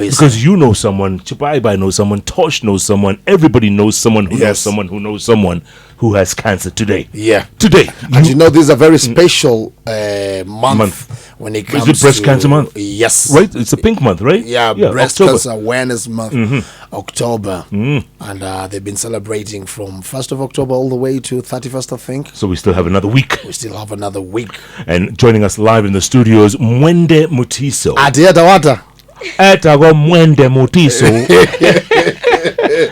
Because you know someone, Chipaibai knows someone, Tosh knows someone, everybody knows someone who knows someone who knows someone who has cancer today. Yeah. Today. And this is a very special month when it comes to... Is it Breast Cancer Month? Yes. Right? It's a pink month, right? Yeah, Breast October. Cancer Awareness Month, October. And they've been celebrating from 1st of October all the way to 31st, I think. So we still have another week. And joining us live in the studios, Mwende Mutiso. Adia Tawata. Etago Mwende Mutiso.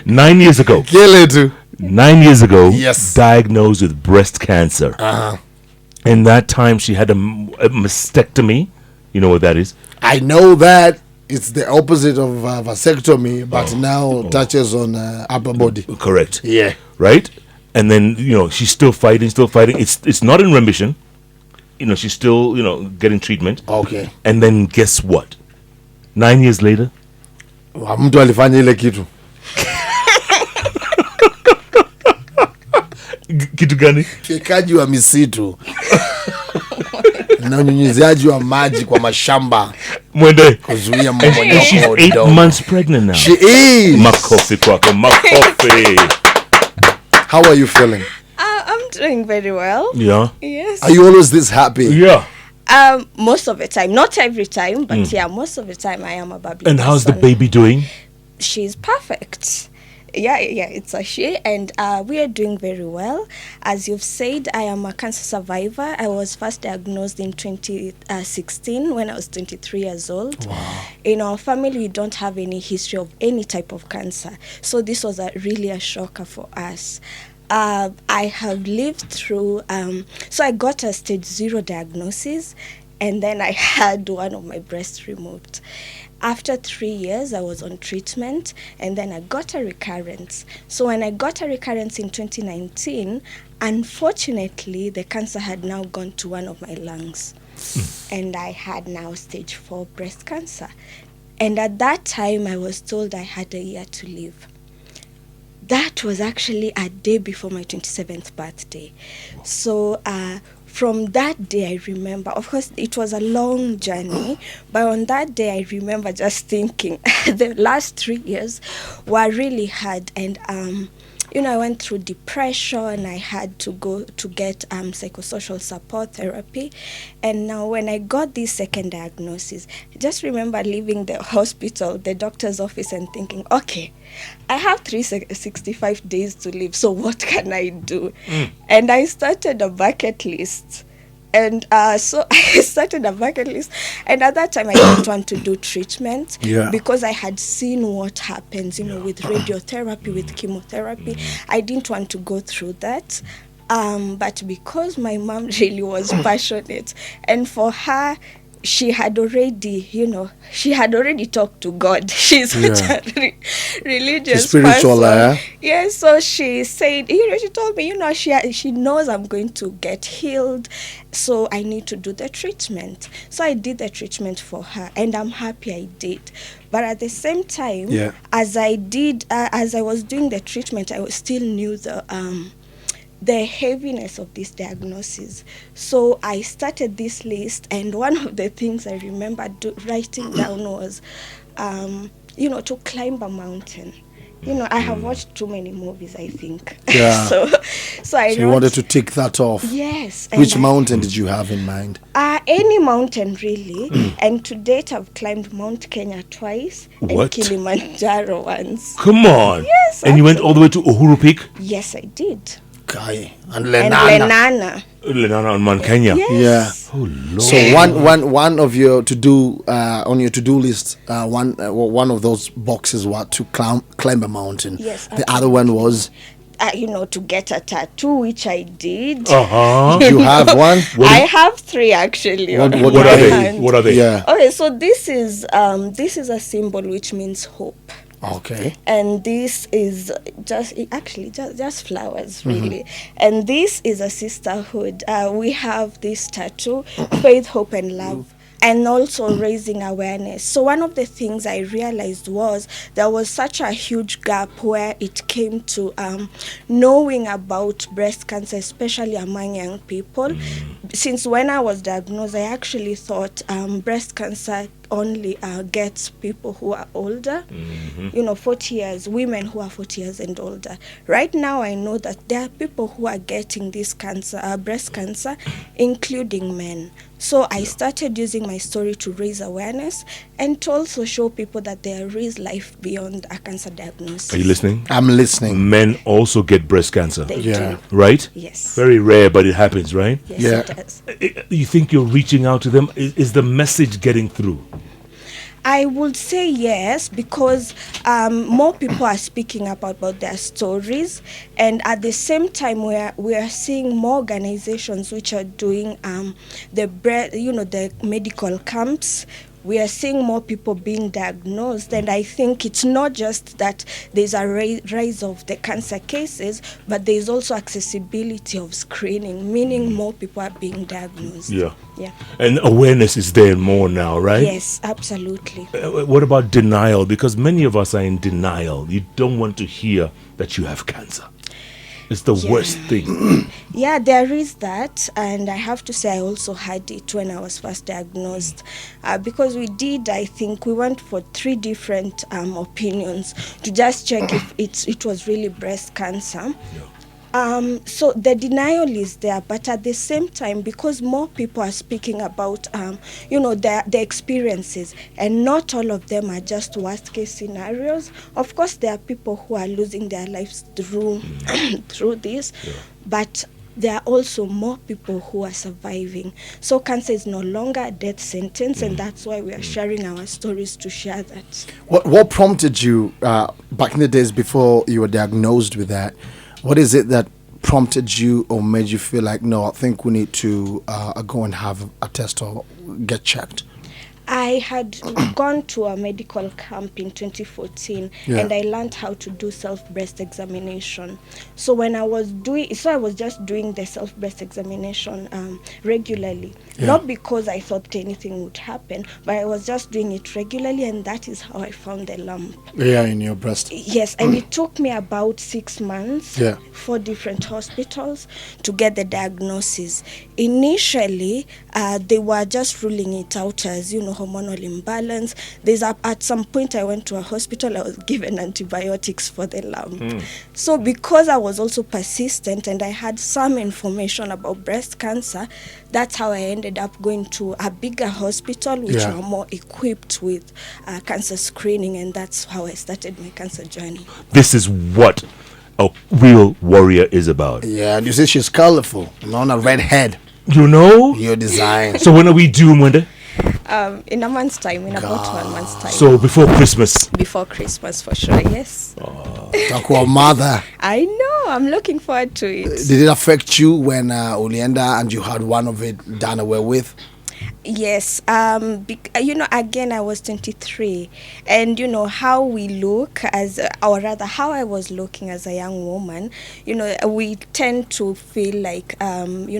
9 years ago. 9 years ago, diagnosed with breast cancer. In that time, she had a mastectomy. You know what that is? I know that. It's the opposite of vasectomy, but now touches on upper body. Correct. Yeah. Right? And then, she's still fighting. It's not in remission. She's still, getting treatment. Okay. And then guess what? 9 years later? Mtu alifanya ile kitu. Kitu gani? Fikaji wa misitu. Na unyunyiziaji wa maji kwa mashamba. Mwende. Kuzuia mmomonyoko. She's 8 months pregnant now. She is. Makofi kwako, makofi. How are you feeling? I'm doing very well. Yeah. Yes. Are you always this happy? Yeah. Most of the time, not every time, but most of the time I am a bubbly. And how's the baby doing? She's perfect. Yeah, it's a she, and we are doing very well. As you've said, I am a cancer survivor. I was first diagnosed in 2016 when I was 23 years old. Wow. In our family, we don't have any history of any type of cancer, so this was really a shocker for us. I have lived through, so I got a stage 0 diagnosis, and then I had one of my breasts removed. After 3 years, I was on treatment, and then I got a recurrence. So when I got a recurrence in 2019, unfortunately, the cancer had now gone to one of my lungs, and I had now stage 4 breast cancer. And at that time, I was told I had a year to live. That was actually a day before my 27th birthday. So from that day, I remember, of course, it was a long journey, but on that day, I remember just thinking the last 3 years were really hard. And, I went through depression. I had to go to get psychosocial support therapy. And now when I got this second diagnosis, I just remember leaving the hospital, the doctor's office, and thinking, okay, I have 365 days to live, so what can I do? And I started a bucket list. And so I started a bucket list. And at that time, I didn't want to do treatment because I had seen what happens, with radiotherapy, with chemotherapy. I didn't want to go through that. But because my mom really was passionate, and for her, she had already, talked to God. She's such a religious spiritual, person. Yes, so she said, she told me, she knows I'm going to get healed, so I need to do the treatment. So I did the treatment for her, and I'm happy I did. But at the same time, as I was doing the treatment, I still knew the heaviness of this diagnosis. So I started this list, and one of the things I remember writing down was, to climb a mountain. I have watched too many movies, I think. Yeah. so you wanted to tick that off. Yes. Which mountain did you have in mind? Any mountain, really. And to date, I've climbed Mount Kenya twice and Kilimanjaro once. Come on. Yes. And you went all the way to Uhuru Peak? Yes, I did. And Lenana on Mount Kenya. Yes. Yeah. Oh Lord. So one of your on your to-do list, one of those boxes was to climb a mountain. Yes. The other one was to get a tattoo, which I did. You have one? I have 3 actually. What are they? Yeah. Okay, so this is a symbol which means hope. Okay. And this is just flowers, really. And this is a sisterhood. We have this tattoo, faith, hope, and love. And also raising awareness. So one of the things I realized was there was such a huge gap where it came to knowing about breast cancer, especially among young people. Since when I was diagnosed, I actually thought breast cancer only gets people who are older, 40 years, women who are 40 years and older. Right now, I know that there are people who are getting this cancer, breast cancer, including men. So I started using my story to raise awareness and to also show people that there is life beyond a cancer diagnosis. Are you listening? I'm listening. Men also get breast cancer. They do. Right? Yes. Very rare, but it happens, right? Yes, it does. You think you're reaching out to them? Is the message getting through? I would say yes, because more people are speaking about their stories, and at the same time we are seeing more organizations which are doing the medical camps. We are seeing more people being diagnosed, and I think it's not just that there's a rise of the cancer cases, but there's also accessibility of screening, meaning more people are being diagnosed. Yeah. And awareness is there more now, right? Yes, absolutely. What about denial? Because many of us are in denial. You don't want to hear that you have cancer. It's the worst thing. Yeah, there is that, and I have to say I also had it when I was first diagnosed, because I think we went for 3 different opinions to just check if it was really breast cancer. So the denial is there, but at the same time, because more people are speaking about their experiences, and not all of them are just worst case scenarios. Of course, there are people who are losing their lives through this, but there are also more people who are surviving. So cancer is no longer a death sentence, and that's why we are sharing our stories to share that. What prompted you back in the days before you were diagnosed with that? What is it that prompted you or made you feel like, no, I think we need to go and have a test or get checked? I had gone to a medical camp in 2014, and I learned how to do self-breast examination. So when I was just doing the self-breast examination regularly, not because I thought anything would happen, but I was just doing it regularly, and that is how I found the lump. Yeah, in your breast. Yes, and it took me about 6 months, 4 different hospitals to get the diagnosis. Initially, they were just ruling it out as, hormonal imbalance. At some point I went to a hospital, I was given antibiotics for the lump. So because I was also persistent and I had some information about breast cancer, that's how I ended up going to a bigger hospital which were more equipped with cancer screening, and that's how I started my cancer journey. This is what a real warrior is about. Yeah, and you see she's colorful, on a red head. Your design. So when are we due, Mwende? In a month's time, about 1 month's time. So before Christmas? Before Christmas, for sure, yes. Talk about mother. I know, I'm looking forward to it. Did it affect you when Ulienda and you had one of it done away with? Yes, again, I was 23, and how we look how I was looking as a young woman, we tend to feel like,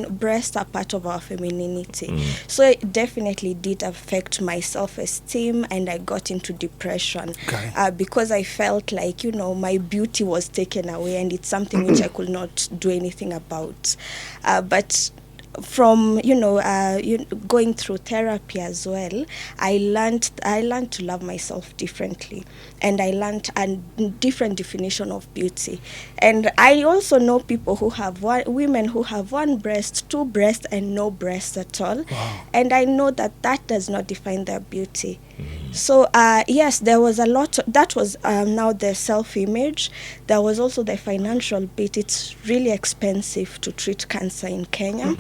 breasts are part of our femininity. So it definitely did affect my self-esteem, and I got into depression because I felt like, my beauty was taken away, and it's something which I could not do anything about. But from going through therapy as well, I learned to love myself differently, and I learned a different definition of beauty. And I also know people who have women who have 1 breast, 2 breasts, and no breasts at all. Wow. And I know that does not define their beauty. So yes, there was a lot. That was now the self-image. There was also the financial bit. It's really expensive to treat cancer in Kenya.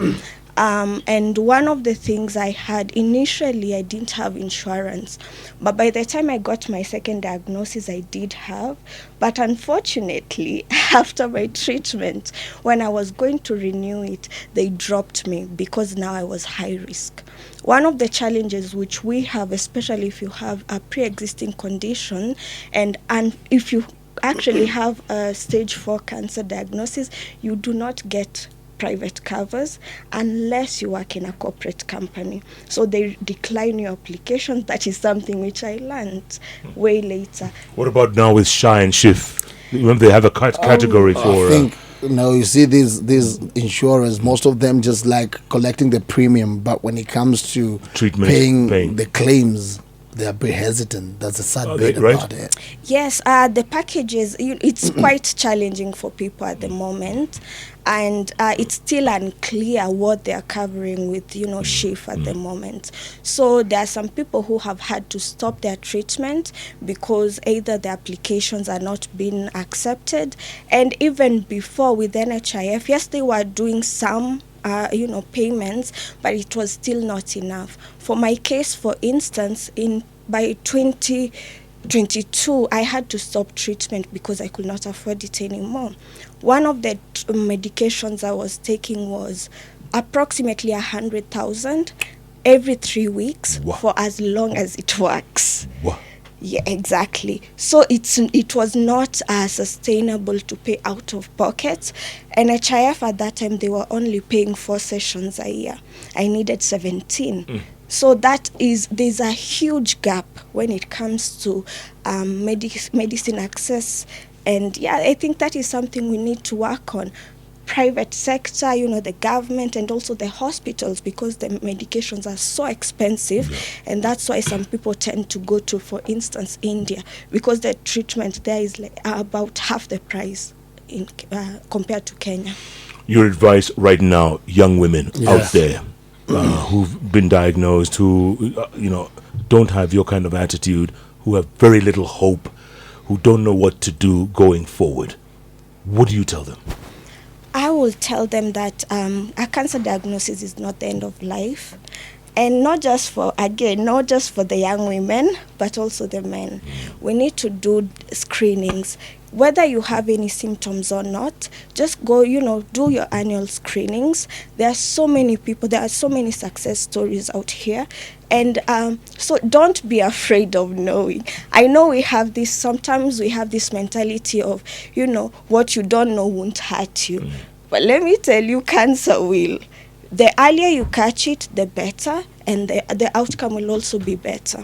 And one of the things I had initially, I didn't have insurance, but by the time I got my second diagnosis, I did have. But unfortunately, after my treatment, when I was going to renew it, they dropped me because now I was high risk. One of the challenges which we have, especially if you have a pre-existing condition, and if you actually have a stage 4 cancer diagnosis, you do not get private covers unless you work in a corporate company. So they decline your application. That is something which I learned way later. What about now with Shy and Shift? Remember they have a category for... I think, you see these insurers, most of them just like collecting the premium, but when it comes to treatment, paying the claims, they are very hesitant. That's a sad bit right? about it. Yes, the packages, it's quite challenging for people at the moment. And it's still unclear what they're covering with, SHIF at the moment. So there are some people who have had to stop their treatment because either the applications are not being accepted. And even before with NHIF, yes, they were doing some payments, but it was still not enough. For my case, for instance, by 2022, I had to stop treatment because I could not afford it anymore. One of the medications I was taking was approximately 100,000 every 3 weeks. Wow. For as long as it works. Wow. Yeah, exactly. So it was not sustainable to pay out of pocket. And NHIF at that time, they were only paying 4 sessions a year. I needed 17. So there's a huge gap when it comes to medicine access. And yeah, I think that is something we need to work on. Private sector, the government, and also the hospitals, because the medications are so expensive. And that's why some people tend to go to, for instance, India, because the treatment there is about half the price compared to Kenya. Your advice right now, young women out there who've been diagnosed, who don't have your kind of attitude, who have very little hope, who don't know what to do going forward, what do you tell them? I will tell them that a cancer diagnosis is not the end of life. And not just for the young women, but also the men. We need to do screenings. Whether you have any symptoms or not, just go, do your annual screenings. There are so many people, there are so many success stories out here. And so don't be afraid of knowing. I know sometimes we have this mentality of, what you don't know won't hurt you. But let me tell you, cancer will. The earlier you catch it, the better, and the outcome will also be better.